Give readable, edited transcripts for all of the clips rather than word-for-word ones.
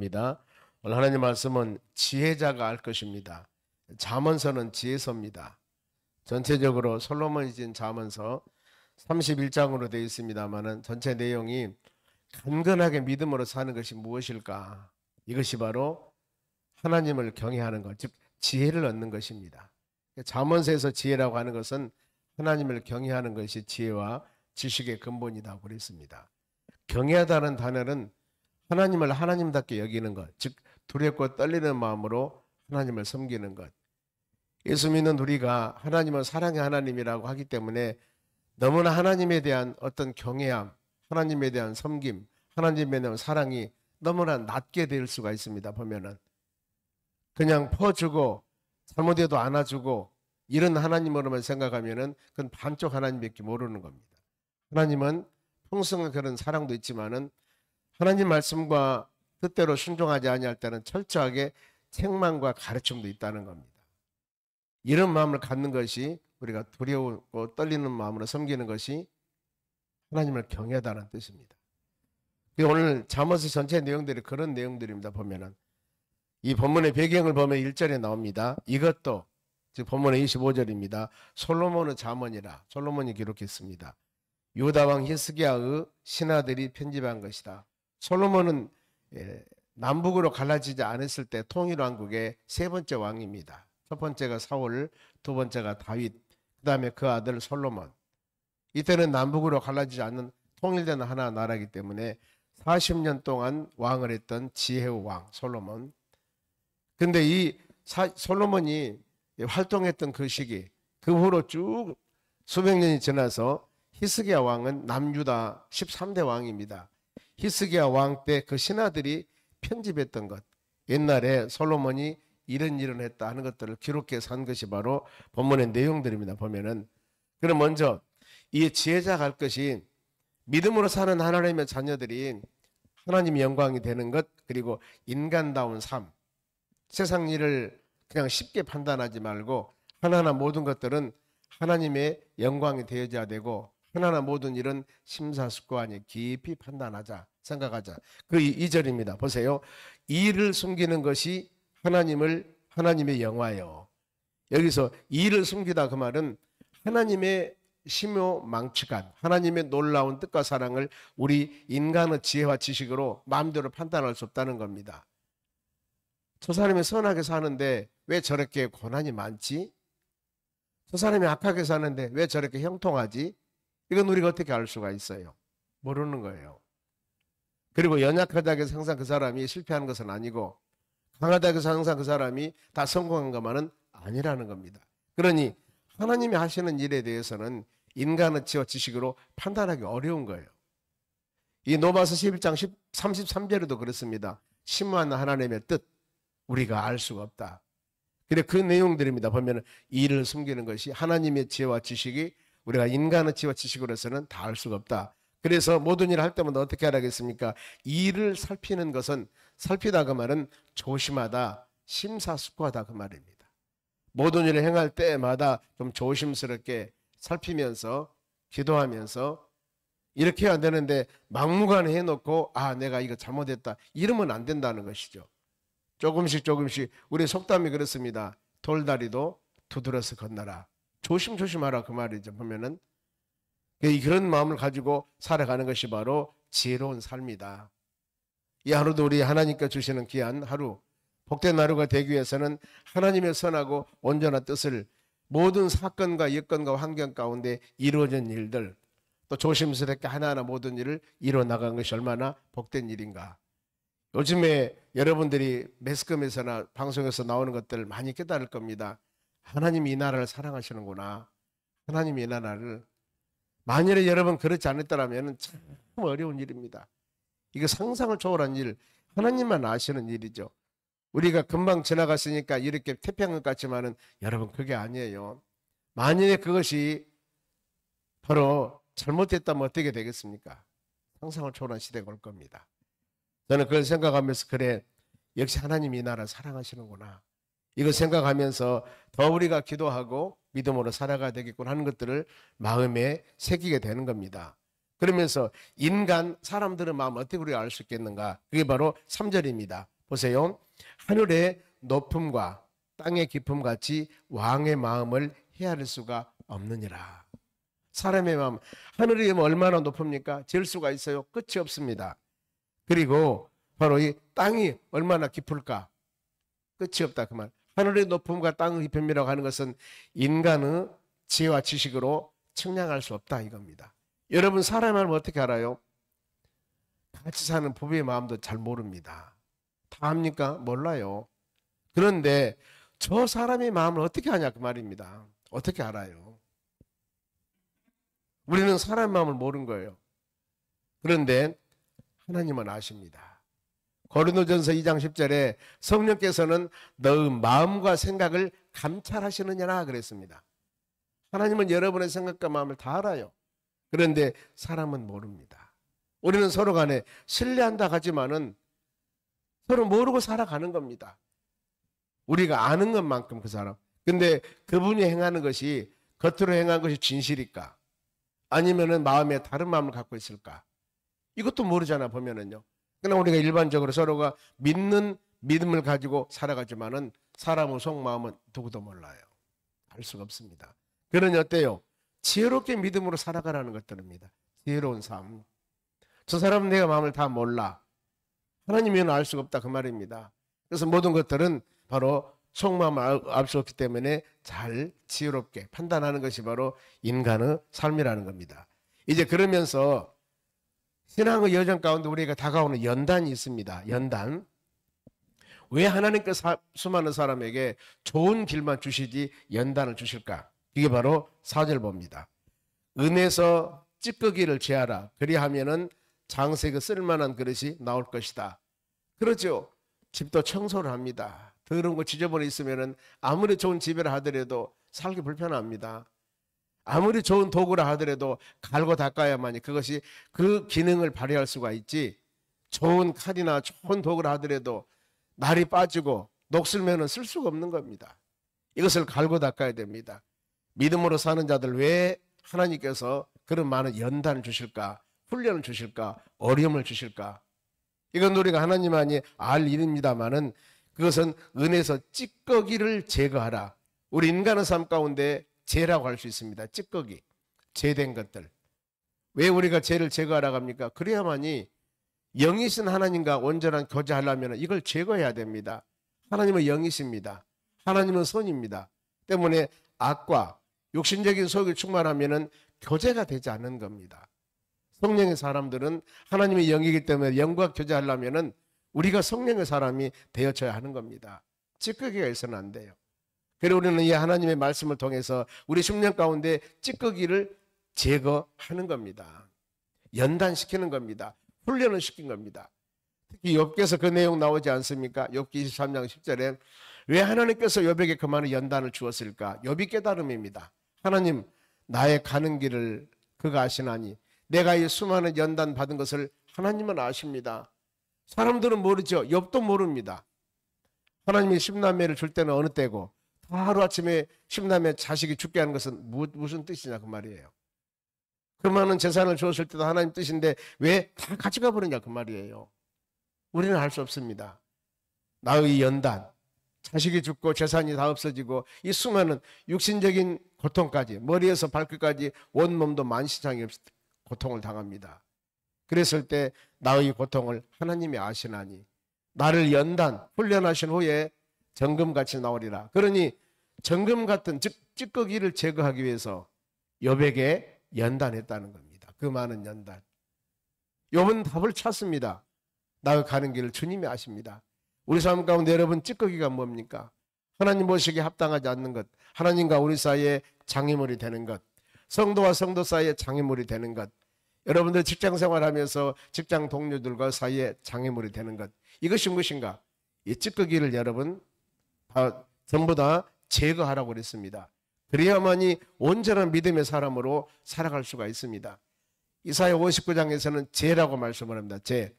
합니다. 오늘 하나님 말씀은 지혜자가 알 것입니다. 잠언서는 지혜서입니다. 전체적으로 솔로몬이 지은 잠언서 31장으로 되어 있습니다만은 전체 내용이 간건하게 믿음으로 사는 것이 무엇일까? 이것이 바로 하나님을 경외하는 것, 즉 지혜를 얻는 것입니다. 잠언서에서 지혜라고 하는 것은 하나님을 경외하는 것이 지혜와 지식의 근본이라고 그랬습니다. 경외하다는 단어는 하나님을 하나님답게 여기는 것, 즉 두렵고 떨리는 마음으로 하나님을 섬기는 것. 예수 믿는 우리가 하나님은 사랑의 하나님이라고 하기 때문에 너무나 하나님에 대한 어떤 경외함, 하나님에 대한 섬김, 하나님에 대한 사랑이 너무나 낮게 될 수가 있습니다. 보면은 그냥 퍼주고 잘못해도 안아주고 이런 하나님으로만 생각하면은 그건 반쪽 하나님밖에 모르는 겁니다. 하나님은 풍성한 그런 사랑도 있지만은 하나님 말씀과 뜻대로 순종하지 아니할 때는 철저하게 책망과 가르침도 있다는 겁니다. 이런 마음을 갖는 것이 우리가 두려우고 떨리는 마음으로 섬기는 것이 하나님을 경외하다는 뜻입니다. 오늘 잠언서 전체 내용들이 그런 내용들입니다. 보면은 이 본문의 배경을 보면 1절에 나옵니다. 이것도 즉 본문의 25절입니다. 솔로몬의 잠언이라 솔로몬이 기록했습니다. 유다 왕 히스기야의 신하들이 편집한 것이다. 솔로몬은 남북으로 갈라지지 않았을 때 통일왕국의 세 번째 왕입니다. 첫 번째가 사울, 두 번째가 다윗, 그 다음에 그 아들 솔로몬. 이때는 남북으로 갈라지지 않는 통일된 하나 나라이기 때문에 40년 동안 왕을 했던 지혜의 왕 솔로몬. 근데 이 솔로몬이 활동했던 그 시기, 그 후로 쭉 수백 년이 지나서 히스기야 왕은 남유다 13대 왕입니다. 히스기야 왕 때 그 신하들이 편집했던 것, 옛날에 솔로몬이 이런 일을 했다 하는 것들을 기록해서 한 것이 바로 본문의 내용들입니다. 보면은 그럼 먼저 이 지혜자가 할 것이 믿음으로 사는 하나님의 자녀들이 하나님의 영광이 되는 것, 그리고 인간다운 삶, 세상 일을 그냥 쉽게 판단하지 말고 하나하나 모든 것들은 하나님의 영광이 되어져야 되고 하나하나 모든 일은 심사숙고하니 깊이 판단하자, 생각하자. 그 2절입니다. 보세요. 이를 숨기는 것이 하나님의 영화요. 여기서 이를 숨기다 그 말은 하나님의 심요망측한 하나님의 놀라운 뜻과 사랑을 우리 인간의 지혜와 지식으로 마음대로 판단할 수 없다는 겁니다. 저 사람이 선하게 사는데 왜 저렇게 고난이 많지? 저 사람이 악하게 사는데 왜 저렇게 형통하지? 이건 우리가 어떻게 알 수가 있어요? 모르는 거예요. 그리고 연약하다고 해서 항상 그 사람이 실패하는 것은 아니고 강하다고 해서 항상 그 사람이 다 성공한 것만은 아니라는 겁니다. 그러니 하나님이 하시는 일에 대해서는 인간의 지혜와 지식으로 판단하기 어려운 거예요. 이 로마서 11장 33절에도 그렇습니다. 심오한 하나님의 뜻 우리가 알 수가 없다. 그래 그 내용들입니다. 보면 이를 숨기는 것이 하나님의 지혜와 지식이 우리가 인간의 지혜와 지식으로서는 다 알 수가 없다. 그래서 모든 일을 할 때마다 어떻게 하라겠습니까? 이를 살피는 것은 살피다 그 말은 조심하다, 심사숙고하다 그 말입니다. 모든 일을 행할 때마다 좀 조심스럽게 살피면서 기도하면서 이렇게 해야 되는데 막무가내 해놓고 내가 이거 잘못했다 이러면 안 된다는 것이죠. 조금씩 우리 속담이 그렇습니다. 돌다리도 두드려서 건너라. 조심하라 그 말이죠. 보면은 그런 마음을 가지고 살아가는 것이 바로 지혜로운 삶이다. 이 하루도 우리 하나님께 주시는 귀한 하루, 복된 하루가 되기 위해서는 하나님의 선하고 온전한 뜻을 모든 사건과 여건과 환경 가운데 이루어진 일들, 또 조심스럽게 하나하나 모든 일을 이루어 나가는 것이 얼마나 복된 일인가. 요즘에 여러분들이 매스컴에서나 방송에서 나오는 것들을 많이 깨달을 겁니다. 하나님이 이 나라를 사랑하시는구나. 하나님이 이 나라를. 만일에 여러분 그렇지 않았더라면 참 어려운 일입니다. 이거 상상을 초월한 일, 하나님만 아시는 일이죠. 우리가 금방 지나갔으니까 이렇게 태평양 같지만은 여러분 그게 아니에요. 만일에 그것이 바로 잘못됐다면 어떻게 되겠습니까? 상상을 초월한 시대가 올 겁니다. 저는 그걸 생각하면서 그래 역시 하나님이 이 나라 사랑하시는구나. 이걸 생각하면서 더 우리가 기도하고 믿음으로 살아가야 되겠구나 하는 것들을 마음에 새기게 되는 겁니다. 그러면서 인간 사람들의 마음을 어떻게 우리가 알 수 있겠는가? 그게 바로 3절입니다. 보세요. 하늘의 높음과 땅의 깊음 같이 왕의 마음을 헤아릴 수가 없느니라. 사람의 마음, 하늘이 얼마나 높습니까? 잴 수가 있어요? 끝이 없습니다. 그리고 바로 이 땅이 얼마나 깊을까? 끝이 없다 그 말. 하늘의 높음과 땅의 깊음이라고 하는 것은 인간의 지혜와 지식으로 측량할 수 없다 이겁니다. 여러분 사람의 마음을 어떻게 알아요? 같이 사는 부부의 마음도 잘 모릅니다. 다 압니까? 몰라요. 그런데 저 사람의 마음을 어떻게 아냐 그 말입니다. 어떻게 알아요? 우리는 사람의 마음을 모르는 거예요. 그런데 하나님은 아십니다. 고린도전서 2장 10절에 성령께서는 너의 마음과 생각을 감찰하시느냐라 그랬습니다. 하나님은 여러분의 생각과 마음을 다 알아요. 그런데 사람은 모릅니다. 우리는 서로 간에 신뢰한다 하지만은 서로 모르고 살아가는 겁니다. 우리가 아는 것만큼 그 사람. 근데 그분이 행하는 것이 겉으로 행한 것이 진실일까? 아니면은 마음에 다른 마음을 갖고 있을까? 이것도 모르잖아 보면은요. 그러나 우리가 일반적으로 서로가 믿는 믿음을 가지고 살아가지만은 사람의 속마음은 누구도 몰라요. 알 수가 없습니다. 그러니 어때요? 지혜롭게 믿음으로 살아가라는 것들입니다. 지혜로운 삶. 저 사람은 내가 마음을 다 몰라. 하나님이면 알 수가 없다 그 말입니다. 그래서 모든 것들은 바로 속마음을 알 수 없기 때문에 잘 지혜롭게 판단하는 것이 바로 인간의 삶이라는 겁니다. 이제 그러면서 신앙의 여정 가운데 우리가 다가오는 연단이 있습니다. 연단. 왜 하나님께서 수많은 사람에게 좋은 길만 주시지 연단을 주실까? 이게 바로 4절 봅니다. 은에서 찌꺼기를 제하라. 그리하면은 장색의 쓸만한 그릇이 나올 것이다. 그렇죠. 집도 청소를 합니다. 더러운 거 지저분해 있으면은 아무리 좋은 집이라 하더라도 살기 불편합니다. 아무리 좋은 도구라 하더라도 갈고 닦아야만이 그것이 그 기능을 발휘할 수가 있지. 좋은 칼이나 좋은 도구라 하더라도 날이 빠지고 녹슬면은 쓸 수가 없는 겁니다. 이것을 갈고 닦아야 됩니다. 믿음으로 사는 자들 왜 하나님께서 그런 많은 연단을 주실까? 훈련을 주실까? 어려움을 주실까? 이건 우리가 하나님만이 알 일입니다만은 그것은 은에서 찌꺼기를 제거하라. 우리 인간의 삶 가운데 죄라고 할 수 있습니다. 찌꺼기, 죄된 것들. 왜 우리가 죄를 제거하라고 합니까? 그래야만이 영이신 하나님과 온전한 교제하려면 이걸 제거해야 됩니다. 하나님은 영이십니다. 하나님은 선입니다. 때문에 악과 육신적인 속이 충만하면 교제가 되지 않는 겁니다. 성령의 사람들은 하나님의 영이기 때문에 영과 교제하려면 우리가 성령의 사람이 되어져야 하는 겁니다. 찌꺼기가 있어서는 안 돼요. 그리고 우리는 이 하나님의 말씀을 통해서 우리 심령 가운데 찌꺼기를 제거하는 겁니다. 연단시키는 겁니다. 훈련을 시킨 겁니다. 특히 욥기에서 그 내용 나오지 않습니까? 욥기 23장 10절에 왜 하나님께서 욥에게 그 많은 연단을 주었을까? 욥이 깨달음입니다. 하나님 나의 가는 길을 그가 아시나니 내가 이 수많은 연단 받은 것을 하나님은 아십니다. 사람들은 모르죠. 욥도 모릅니다. 하나님이 십남매를 줄 때는 어느 때고 하루아침에 십남매 자식이 죽게 하는 것은 무슨 뜻이냐 그 말이에요. 그 많은 재산을 주었을 때도 하나님 뜻인데 왜 다 가져가 버리냐 그 말이에요. 우리는 할 수 없습니다. 나의 연단, 자식이 죽고 재산이 다 없어지고 이 수많은 육신적인 고통까지 머리에서 발끝까지 온몸도 만시장이 없이 고통을 당합니다. 그랬을 때 나의 고통을 하나님이 아시나니 나를 연단, 훈련하신 후에 정금같이 나오리라. 그러니 정금 같은 즉 찌꺼기를 제거하기 위해서 욥에게 연단했다는 겁니다. 그 많은 연단. 욥은 답을 찾습니다. 나의 가는 길을 주님이 아십니다. 우리 삶 가운데 여러분 찌꺼기가 뭡니까? 하나님 보시기에 합당하지 않는 것, 하나님과 우리 사이에 장애물이 되는 것, 성도와 성도 사이에 장애물이 되는 것, 여러분들 직장 생활하면서 직장 동료들과 사이에 장애물이 되는 것, 이것이 무엇인가? 이 찌꺼기를 여러분 전부 다 제거하라고 그랬습니다. 그래야만이 온전한 믿음의 사람으로 살아갈 수가 있습니다. 이사야 59장에서는 죄라고 말씀을 합니다. 죄.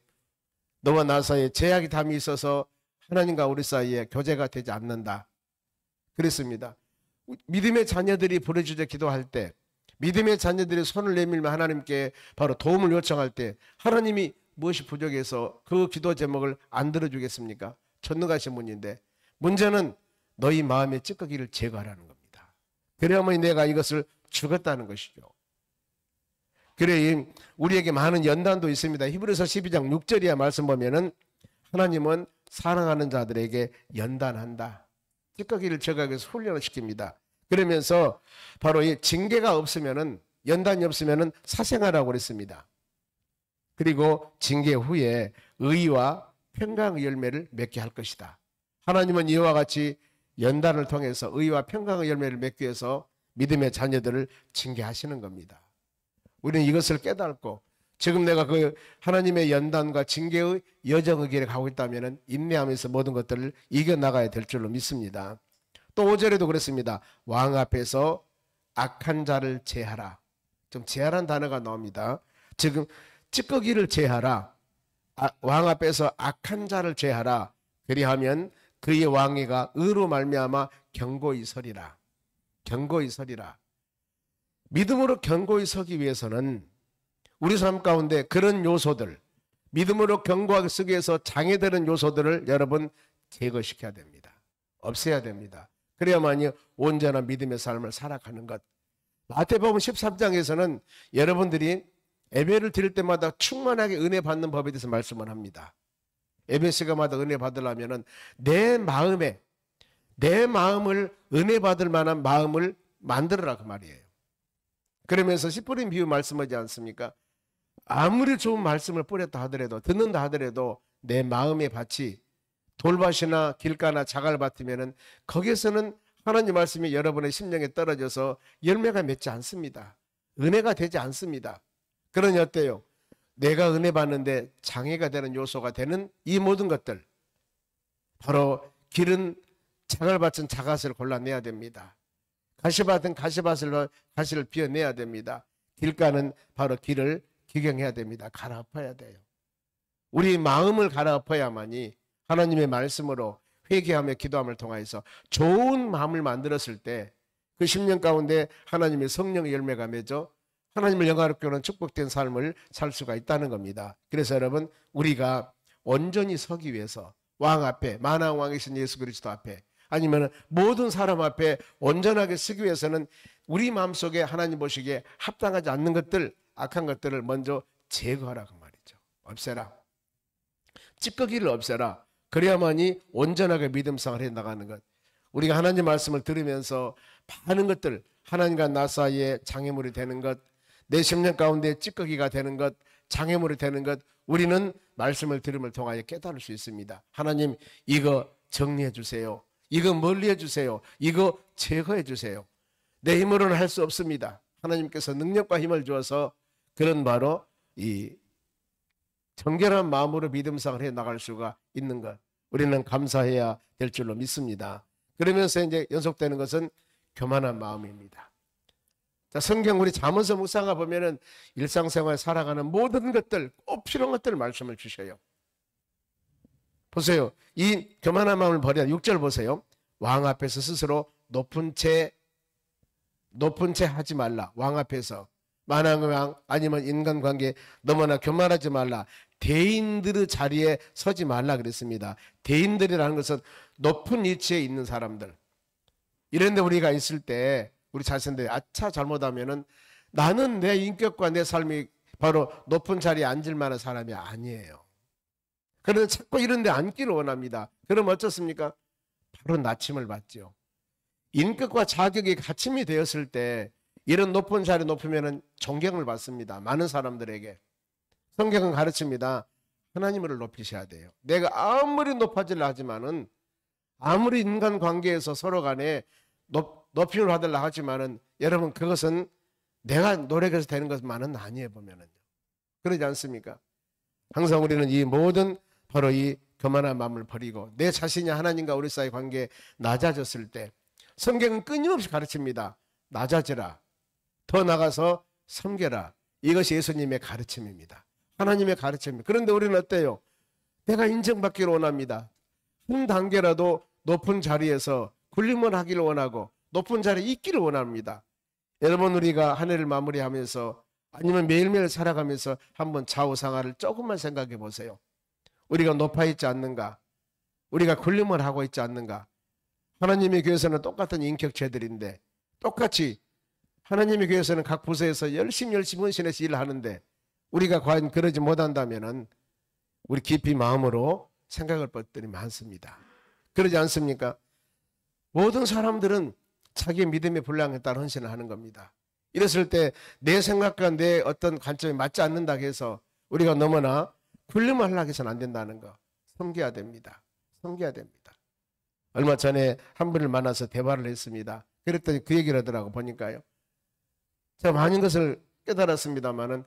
너와 나 사이에 죄악이 담이 있어서 하나님과 우리 사이에 교제가 되지 않는다. 그랬습니다. 믿음의 자녀들이 부르짖어 기도할 때, 믿음의 자녀들이 손을 내밀며 하나님께 바로 도움을 요청할 때 하나님이 무엇이 부족해서 그 기도 제목을 안 들어주겠습니까? 전능하신 분인데 문제는 너희 마음의 찌꺼기를 제거하라는 겁니다. 그래야만 내가 이것을 주겠다는 것이죠. 그래 우리에게 많은 연단도 있습니다. 히브리서 12장 6절이야 말씀 보면은 하나님은 사랑하는 자들에게 연단한다. 찌꺼기를 제거하기 위해서 훈련을 시킵니다. 그러면서 바로 이 징계가 없으면은 연단이 없으면은 사생하라고 그랬습니다. 그리고 징계 후에 의와 평강의 열매를 맺게 할 것이다. 하나님은 이와 같이 연단을 통해서 의와 평강의 열매를 맺기 위해서 믿음의 자녀들을 징계하시는 겁니다. 우리는 이것을 깨닫고 지금 내가 그 하나님의 연단과 징계의 여정의 길에 가고 있다면 인내하면서 모든 것들을 이겨나가야 될 줄로 믿습니다. 또 5절에도 그랬습니다. 왕 앞에서 악한 자를 제하라. 좀 제하라는 단어가 나옵니다. 지금 찌꺼기를 제하라. 왕 앞에서 악한 자를 제하라. 그리하면 그의 왕위가 의로 말미암아 견고히 서리라. 견고히 서리라. 믿음으로 견고히 서기 위해서는 우리 삶 가운데 그런 요소들, 믿음으로 견고하게 서기 위해서 장애되는 요소들을 여러분 제거시켜야 됩니다. 없애야 됩니다. 그래야만이 온전한 믿음의 삶을 살아가는 것. 마태복음 13장에서는 여러분들이 예배를 드릴 때마다 충만하게 은혜 받는 법에 대해서 말씀을 합니다. 예배 시간마다 은혜 받으려면 내 마음을 은혜 받을 만한 마음을 만들어라 그 말이에요. 그러면서 씨 뿌린 비유 말씀하지 않습니까? 아무리 좋은 말씀을 뿌렸다 하더라도 듣는다 하더라도 내 마음의 밭이 돌밭이나 길가나 자갈밭이면은 거기에서는 하나님 말씀이 여러분의 심령에 떨어져서 열매가 맺지 않습니다. 은혜가 되지 않습니다. 그러니 어때요? 내가 은혜 받는데 장애가 되는 요소가 되는 이 모든 것들, 바로 길은 자갈밭은 자갓을 골라내야 됩니다. 가시밭은 가시를 비워내야 됩니다. 길가는 바로 길을 기경해야 됩니다. 갈아엎어야 돼요. 우리 마음을 갈아엎어야만이 하나님의 말씀으로 회개하며 기도함을 통하여서 좋은 마음을 만들었을 때 그 10년 가운데 하나님의 성령의 열매가 맺어 하나님을 영화롭게 하는 축복된 삶을 살 수가 있다는 겁니다. 그래서 여러분 우리가 온전히 서기 위해서 왕 앞에 만왕 왕이신 예수 그리스도 앞에 아니면 모든 사람 앞에 온전하게 서기 위해서는 우리 마음속에 하나님 보시기에 합당하지 않는 것들, 악한 것들을 먼저 제거하라고 말이죠. 없애라. 찌꺼기를 없애라. 그래야만이 온전하게 믿음생활 해나가는 것. 우리가 하나님 말씀을 들으면서 많은 것들, 하나님과 나 사이에 장애물이 되는 것, 내 심령 가운데 찌꺼기가 되는 것, 장애물이 되는 것, 우리는 말씀을 들음을 통하여 깨달을 수 있습니다. 하나님 이거 정리해 주세요. 이거 멀리해 주세요. 이거 제거해 주세요. 내 힘으로는 할 수 없습니다. 하나님께서 능력과 힘을 주어서 그런 바로 이 정결한 마음으로 믿음생활 해 나갈 수가 있는 것, 우리는 감사해야 될 줄로 믿습니다. 그러면서 이제 연속되는 것은 교만한 마음입니다. 자, 성경 우리 잠언서 묵상하 보면은 일상생활 살아가는 모든 것들, 꼭 필요한 것들을 말씀을 주셔요. 보세요. 이 교만한 마음을 버려야 6절 보세요. 왕 앞에서 스스로 높은 채 하지 말라. 왕 앞에서 만왕의 왕 아니면 인간관계 너무나 교만하지 말라. 대인들의 자리에 서지 말라 그랬습니다. 대인들이라는 것은 높은 위치에 있는 사람들. 이런 데 우리가 있을 때 우리 자신들이 아차 잘못하면은 나는 내 인격과 내 삶이 바로 높은 자리에 앉을 만한 사람이 아니에요. 그런데 자꾸 이런 데 앉기를 원합니다. 그럼 어떻습니까? 바로 나침을 받죠. 인격과 자격이 갖춤이 되었을 때 이런 높은 자리에 높으면 존경을 받습니다. 많은 사람들에게. 성경은 가르칩니다. 하나님을 높이셔야 돼요. 내가 아무리 높아지려 하지만은 아무리 인간관계에서 서로 간에 높임을 받으려 하지만은 여러분 그것은 내가 노력해서 되는 것만은 아니에요. 보면은요. 그러지 않습니까? 항상 우리는 이 모든 바로 이 교만한 마음을 버리고 내 자신이 하나님과 우리 사이 관계에 낮아졌을 때 성경은 끊임없이 가르칩니다. 낮아지라. 더 나가서 섬겨라. 이것이 예수님의 가르침입니다. 하나님의 가르침입니다. 그런데 우리는 어때요? 내가 인정받기를 원합니다. 한 단계라도 높은 자리에서 군림을 하기를 원하고 높은 자리에 있기를 원합니다. 여러분 우리가 한 해를 마무리하면서 아니면 매일매일 살아가면서 한번 좌우상하를 조금만 생각해 보세요. 우리가 높아 있지 않는가? 우리가 군림을 하고 있지 않는가? 하나님의 교회에서는 똑같은 인격체들인데 똑같이 하나님의 교회에서는 각 부서에서 열심히 헌신해서 일을 하는데 우리가 과연 그러지 못한다면은 우리 깊이 마음으로 생각할 것들이 많습니다. 그러지 않습니까? 모든 사람들은 자기의 믿음의 분량에 따라 헌신을 하는 겁니다. 이랬을 때 내 생각과 내 어떤 관점이 맞지 않는다고 해서 우리가 너무나 군림을 하려고 해서는 안 된다는 거. 섬겨야 됩니다. 섬겨야 됩니다. 얼마 전에 한 분을 만나서 대화를 했습니다. 그랬더니 그 얘기를 하더라고 보니까요. 제가 많은 것을 깨달았습니다만은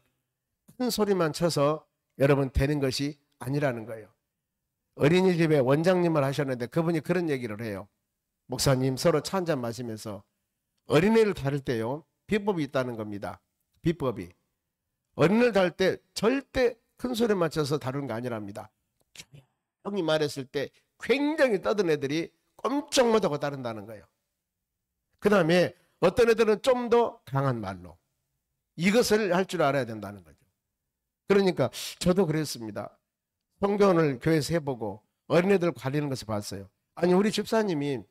큰 소리만 쳐서 여러분 되는 것이 아니라는 거예요. 어린이집에 원장님을 하셨는데 그분이 그런 얘기를 해요. 목사님 서로 차 한잔 마시면서 어린애를 다룰 때요. 비법이 있다는 겁니다. 비법이. 어린애를 다룰 때 절대 큰 소리 맞춰서 다루는 게 아니랍니다. 조용히 말했을 때 굉장히 떠든 애들이 꼼짝 못하고 따른다는 거예요. 그 다음에 어떤 애들은 좀 더 강한 말로 이것을 할 줄 알아야 된다는 거죠. 그러니까 저도 그랬습니다. 성경을 교회에서 해보고 어린애들 가리는 것을 봤어요. 아니 우리 집사님이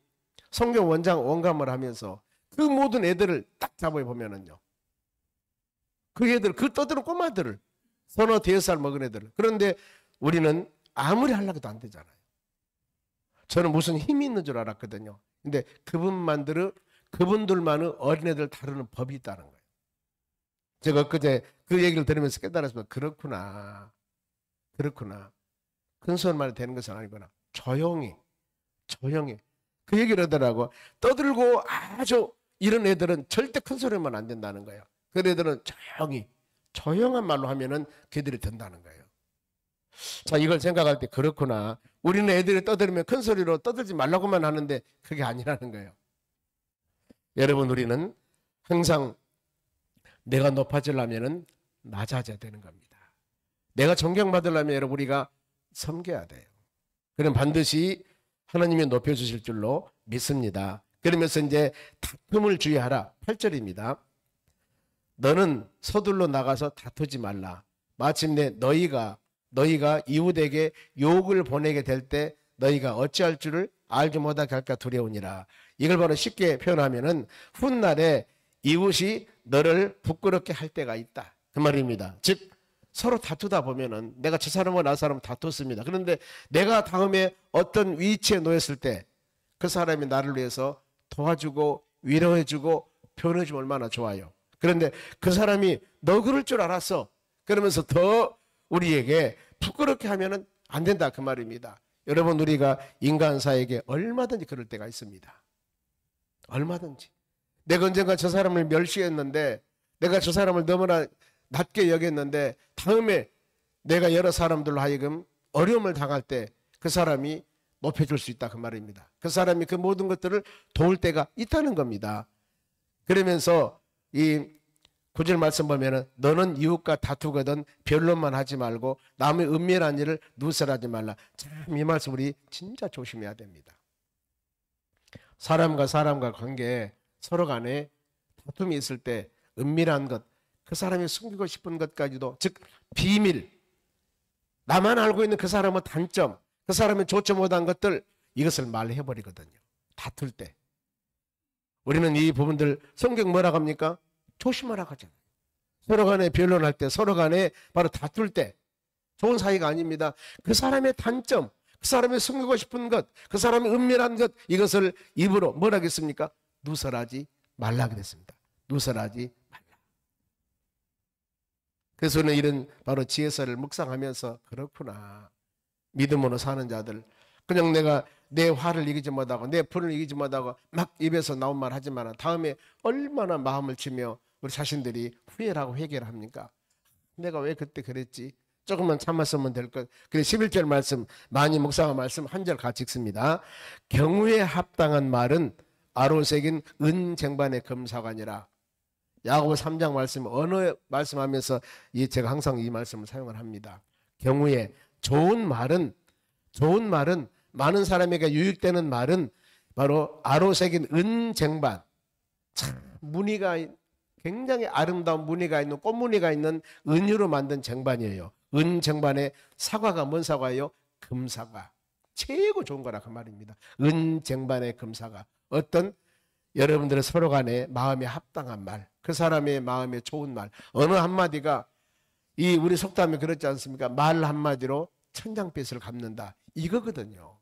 성경 원감을 하면서 그 모든 애들을 딱 잡아보면은요. 그 애들, 그 떠드는 꼬마들을 서너 대여 살 먹은 애들을. 그런데 우리는 아무리 하려고 해도 안 되잖아요. 저는 무슨 힘이 있는 줄 알았거든요. 근데 그분들만의 어린애들 다루는 법이 있다는 거예요. 제가 엊그제 그 얘기를 들으면서 깨달았습니다. 그렇구나. 큰 소리만 되는 것은 아니구나. 조용히. 그 얘기를 하더라고. 떠들고 아주 이런 애들은 절대 큰 소리만 안 된다는 거예요. 그 애들은 조용한 말로 하면은 걔들이 된다는 거예요. 자, 이걸 생각할 때 그렇구나. 우리는 애들이 떠들면 큰 소리로 떠들지 말라고만 하는데 그게 아니라는 거예요. 여러분 우리는 항상 내가 높아지려면은 낮아져야 되는 겁니다. 내가 존경받으려면 여러분 우리가 섬겨야 돼요. 그럼 반드시 하나님이 높여주실 줄로 믿습니다. 그러면서 이제 다툼을 주의하라. 8절입니다. 너는 서둘러 나가서 다투지 말라. 마침내 너희가 이웃에게 욕을 보내게 될 때 너희가 어찌할 줄을 알지 못하게 할까 두려우니라. 이걸 바로 쉽게 표현하면은 훗날에 이웃이 너를 부끄럽게 할 때가 있다. 그 말입니다. 즉 서로 다투다 보면은 내가 저 사람과 나 사람 다퉜습니다. 그런데 내가 다음에 어떤 위치에 놓였을 때 그 사람이 나를 위해서 도와주고 위로해주고 표현해주면 얼마나 좋아요. 그런데 그 사람이 너 그럴 줄 알았어. 그러면서 더 우리에게 부끄럽게 하면은 안 된다. 그 말입니다. 여러분 우리가 인간사에게 얼마든지 그럴 때가 있습니다. 얼마든지. 내가 언젠가 저 사람을 멸시했는데 내가 저 사람을 너무나 낮게 여겼는데 다음에 내가 여러 사람들로 하여금 어려움을 당할 때 그 사람이 높여줄 수 있다. 그 말입니다. 그 사람이 그 모든 것들을 도울 때가 있다는 겁니다. 그러면서 이 9절 말씀 보면은 너는 이웃과 다투거든 변론만 하지 말고 남의 은밀한 일을 누설하지 말라. 참 이 말씀 우리 진짜 조심해야 됩니다. 사람과 관계 서로 간에 다툼이 있을 때 은밀한 것, 그 사람이 숨기고 싶은 것까지도 즉 비밀, 나만 알고 있는 그 사람의 단점, 그 사람이 좋지 못한 것들 이것을 말해버리거든요. 다툴 때 우리는 이 부분들 성경 뭐라고 합니까? 조심하라고 하잖아요. 서로 간에 변론할 때 서로 간에 바로 다툴 때 좋은 사이가 아닙니다. 그 사람의 단점, 그 사람이 숨기고 싶은 것, 그 사람의 은밀한 것 이것을 입으로 뭐라 하겠습니까? 누설하지 말라 그랬습니다. 누설하지 말라. 그래서 저는 이런 바로 지혜서를 묵상하면서 그렇구나. 믿음으로 사는 자들 그냥 내가 내 화를 이기지 못하고 내 분을 이기지 못하고 막 입에서 나온 말 하지만 다음에 얼마나 마음을 치며 우리 자신들이 후회를 하고 회개를 합니까? 내가 왜 그때 그랬지? 조금만 참았으면 될 것. 그래서 11절 말씀 많이 묵상한 말씀 한 절 같이 읽습니다. 경우에 합당한 말은 아로새긴 은쟁반의 금사관이라. 야고보 3장 말씀 언어 말씀하면서 제가 항상 이 말씀을 사용을 합니다. 경우에 좋은 말은 많은 사람에게 유익되는 말은 바로 아로새긴 은쟁반. 참 무늬가 굉장히 아름다운 무늬가 있는 꽃무늬가 있는 은유로 만든 쟁반이에요. 은 쟁반에 사과가 뭔 사과예요? 금사과. 최고 좋은 거라 그 말입니다. 은 쟁반에 금사과. 어떤 여러분들의 서로 간에 마음에 합당한 말, 그 사람의 마음에 좋은 말, 어느 한마디가 이 우리 속담에 그렇지 않습니까? 말 한마디로 천장빛을 갚는다. 이거거든요.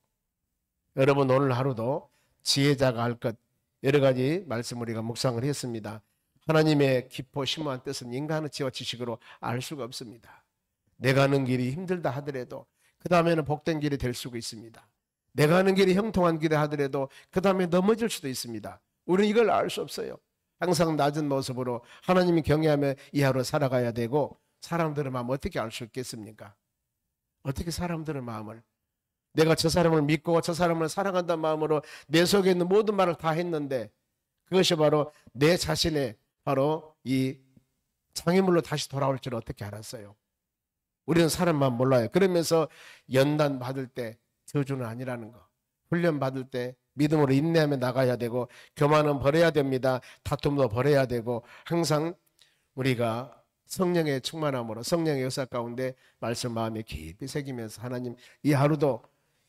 여러분 오늘 하루도 지혜자가 할 것 여러 가지 말씀 우리가 묵상을 했습니다. 하나님의 깊고 심오한 뜻은 인간의 지와 지식으로 알 수가 없습니다. 내가 하는 길이 힘들다 하더라도 그 다음에는 복된 길이 될 수가 있습니다. 내가 하는 길이 형통한 길이 하더라도 그 다음에 넘어질 수도 있습니다. 우리는 이걸 알 수 없어요. 항상 낮은 모습으로 하나님이 경외하며 이 하루 살아가야 되고, 사람들의 마음 어떻게 알 수 있겠습니까? 어떻게 사람들의 마음을, 내가 저 사람을 믿고 저 사람을 사랑한다는 마음으로 내 속에 있는 모든 말을 다 했는데 그것이 바로 내 자신의 바로 이 장애물로 다시 돌아올 줄 어떻게 알았어요? 우리는 사람만 몰라요. 그러면서 연단 받을 때 저주는 아니라는 거, 훈련 받을 때 믿음으로 인내하며 나가야 되고, 교만은 버려야 됩니다. 다툼도 버려야 되고, 항상 우리가 성령의 충만함으로 성령의 역사 가운데 말씀 마음에 깊이 새기면서 하나님 이 하루도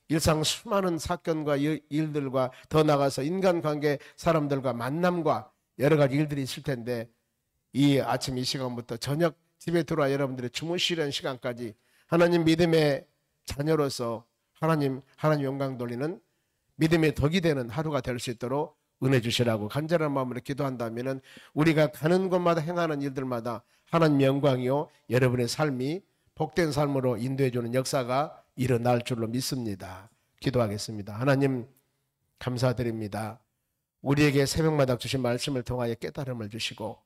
일상 수많은 사건과 일들과 더 나가서 인간관계 사람들과 만남과 여러 가지 일들이 있을 텐데, 이 아침 이 시간부터 저녁 집에 들어와 여러분들의 주무시려는 시간까지 하나님 믿음의 자녀로서 하나님 영광 돌리는 믿음의 덕이 되는 하루가 될 수 있도록 은혜 주시라고 간절한 마음으로 기도한다면 우리가 가는 곳마다 행하는 일들마다 하나님 영광이요 여러분의 삶이 복된 삶으로 인도해 주는 역사가 일어날 줄로 믿습니다. 기도하겠습니다. 하나님 감사드립니다. 우리에게 새벽마다 주신 말씀을 통하여 깨달음을 주시고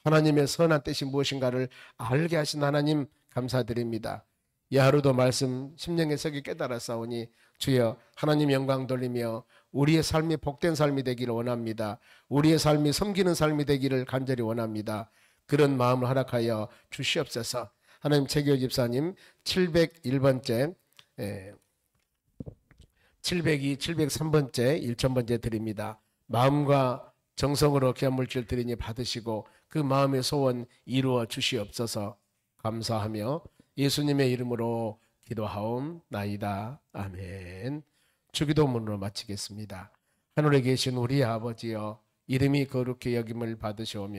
하나님의 선한 뜻이 무엇인가를 알게 하신 하나님 감사드립니다. 이 하루도 말씀 심령의 색이 깨달았사오니 주여 하나님 영광 돌리며 우리의 삶이 복된 삶이 되기를 원합니다. 우리의 삶이 섬기는 삶이 되기를 간절히 원합니다. 그런 마음을 허락하여 주시옵소서. 하나님 최기호 집사님 701번째 702, 703번째 1000번째 드립니다. 마음과 정성으로 귀한 물질 드리니 받으시고 그 마음의 소원 이루어 주시옵소서. 감사하며 예수님의 이름으로 기도하옵나이다. 아멘. 주기도문으로 마치겠습니다. 하늘에 계신 우리 아버지여, 이름이 거룩히 여김을 받으시오며